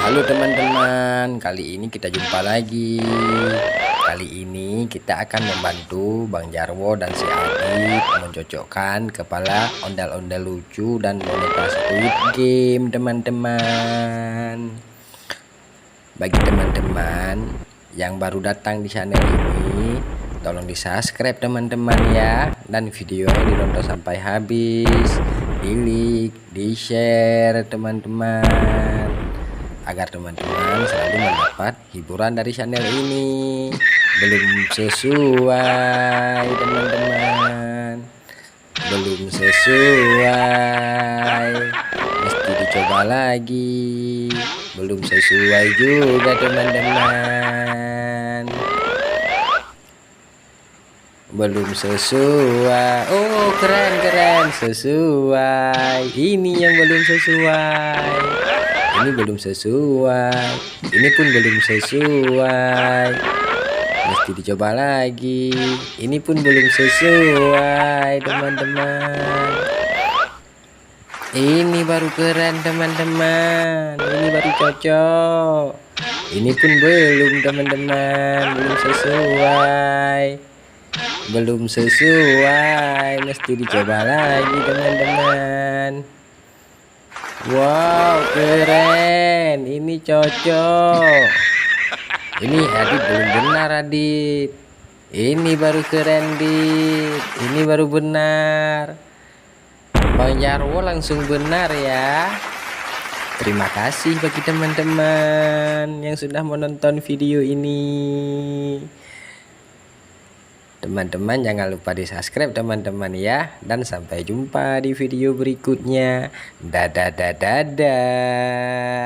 Halo teman-teman, kali ini kita jumpa lagi. Kali ini kita akan membantu Bang Jarwo dan si Adit mencocokkan kepala ondel-ondel lucu dan boneka Squid Game, teman-teman. Bagi teman-teman yang baru datang di channel ini, tolong di subscribe teman-teman ya, dan video ditonton sampai habis, di like, di share teman-teman, agar teman-teman selalu mendapat hiburan dari channel ini. Belum sesuai teman-teman, belum sesuai, mesti dicoba lagi. Belum sesuai juga teman-teman, belum sesuai. Oh keren sesuai. Ini yang belum sesuai, ini belum sesuai, ini pun belum sesuai, mesti dicoba lagi. Ini pun belum sesuai teman-teman. Ini baru keren teman-teman, ini baru cocok. Ini pun belum teman-teman, belum sesuai, belum sesuai, mesti dicoba lagi teman-teman. Wow keren, ini cocok. Ini Adit belum benar Adit, ini baru keren Dit, ini baru benar. Bang Jarwo langsung benar ya. Terima kasih bagi teman-teman yang sudah menonton video ini. Teman-teman jangan lupa di subscribe teman-teman ya. Dan sampai jumpa di video berikutnya. Dadah dadah dadah.